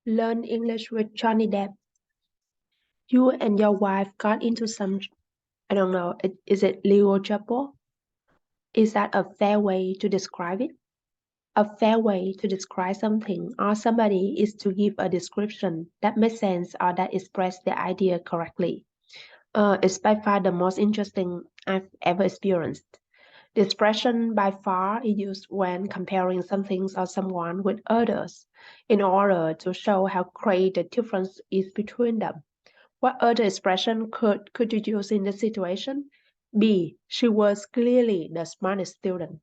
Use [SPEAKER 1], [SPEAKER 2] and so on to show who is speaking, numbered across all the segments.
[SPEAKER 1] Learn English with Johnny Depp. You and your wife got into some, I don't know, is it legal trouble? Is that a fair way to describe it? A fair way to describe something or somebody is to give a description that makes sense or that expresses the idea correctly. It's by far the most interesting I've ever experienced. The expression by far is used when comparing something or someone with others in order to show how great the difference is between them. What other expression could you use in this situation? B. She was clearly the smartest student.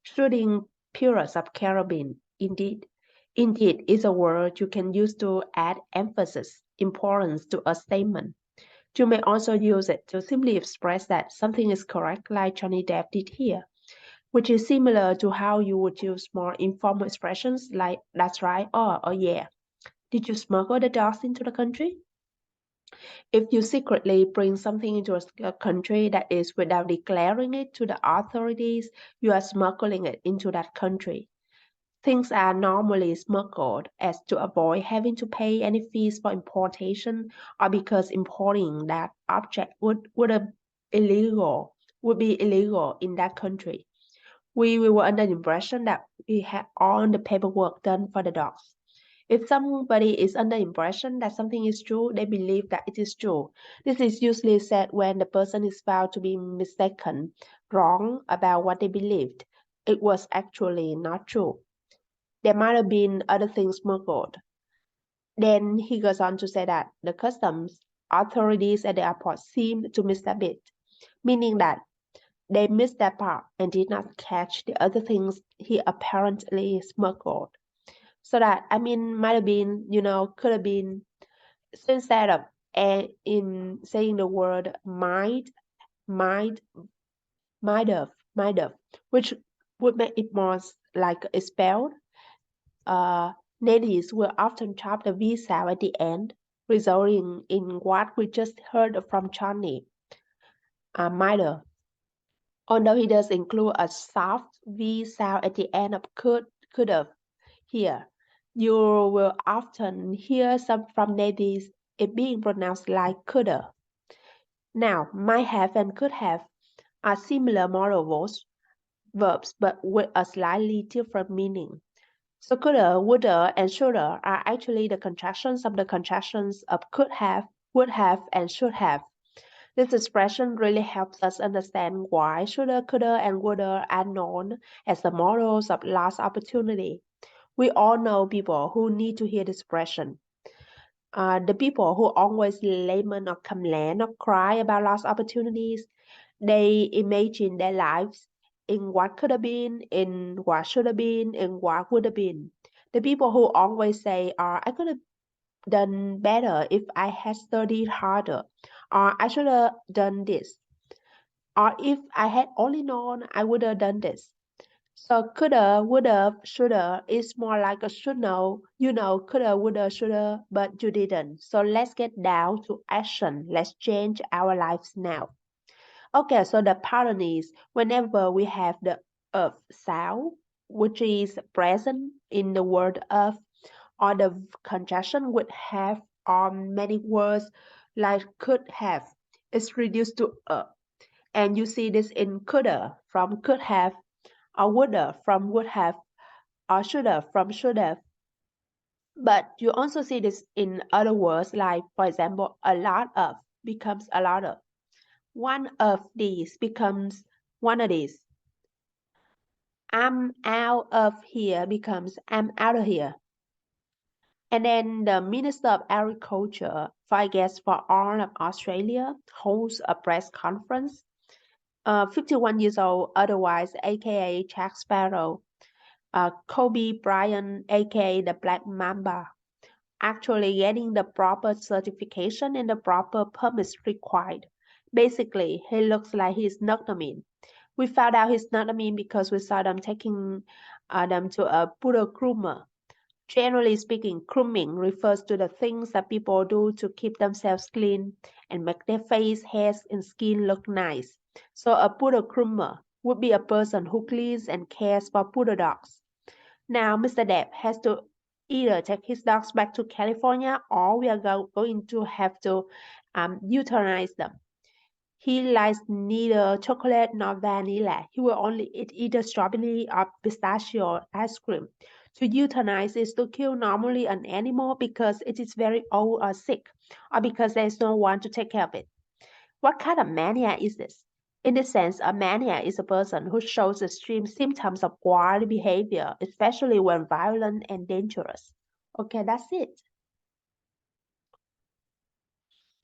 [SPEAKER 1] Shooting pirates of Caribbean. Indeed. Indeed is a word you can use to add emphasis, importance to a statement. You may also use it to simply express that something is correct, like Johnny Depp did here, which is similar to how you would use more informal expressions like that's right or oh yeah. Did you smuggle the dogs into the country? If you secretly bring something into a country that is without declaring it to the authorities, you are smuggling it into that country. Things are normally smuggled as to avoid having to pay any fees for importation or because importing that object would be illegal in that country. We were under the impression that we had all the paperwork done for the dogs. If somebody is under the impression that something is true, they believe that it is true. This is usually said when the person is found to be mistaken, wrong about what they believed. It was actually not true. There might have been other things smuggled. Then he goes on to say that the customs authorities at the airport seemed to miss a bit, meaning that they missed that part and did not catch the other things he apparently smuggled. So that, I mean, might have been, could have been, so instead of in saying the word might, might have, which would make it more like spelled. Natives will often chop the V sound at the end, resulting in what we just heard from Johnny, might have. Although he does include a soft V sound at the end of could have here. You will often hear some from natives it being pronounced like coulda. Now, might have and could have are similar modal verbs but with a slightly different meaning. So coulda, woulda, and shoulda are actually the contractions of the contractions of could have, would have, and should have. This expression really helps us understand why shoulda, coulda, and woulda are known as the models of lost opportunity. We all know people who need to hear this expression. The people who always lament or complain or cry about lost opportunities, they imagine their lives in what could have been, in what should have been, in what would have been. The people who always say, I could have done better if I had studied harder, or I should have done this, or if I had only known, I would have done this. So coulda, woulda, shoulda is more like a should know. You know, coulda, woulda, shoulda, but you didn't. So let's get down to action. Let's change our lives now. Okay, so the pattern is whenever we have the of sound, which is present in the word of, or the conjunction would have, or many words like could have, it's reduced to a. And you see this in coulda from could have, or woulda from would have, or shoulda from should have. But you also see this in other words, like, for example, a lot of becomes a lot of. One of these becomes one of these. I'm out of here becomes I'm out of here. And then the Minister of Agriculture, I guess for all of Australia, holds a press conference. 51 years old, otherwise aka Jack Sparrow, Kobe Bryant, aka the Black Mamba, actually getting the proper certification and the proper permits required. Basically, he looks like he's not a mean. We found out he's not a mean because we saw them taking them to a poodle groomer. Generally speaking, grooming refers to the things that people do to keep themselves clean and make their face, hair, and skin look nice. So a poodle groomer would be a person who cleans and cares for poodle dogs. Now, Mr. Depp has to either take his dogs back to California or we are going to have to euthanize them. He likes neither chocolate nor vanilla. He will only eat either strawberry or pistachio ice cream. To euthanize is to kill normally an animal because it is very old or sick, or because there is no one to take care of it. What kind of mania is this? In this sense, a mania is a person who shows extreme symptoms of wild behavior, especially when violent and dangerous. Okay, that's it.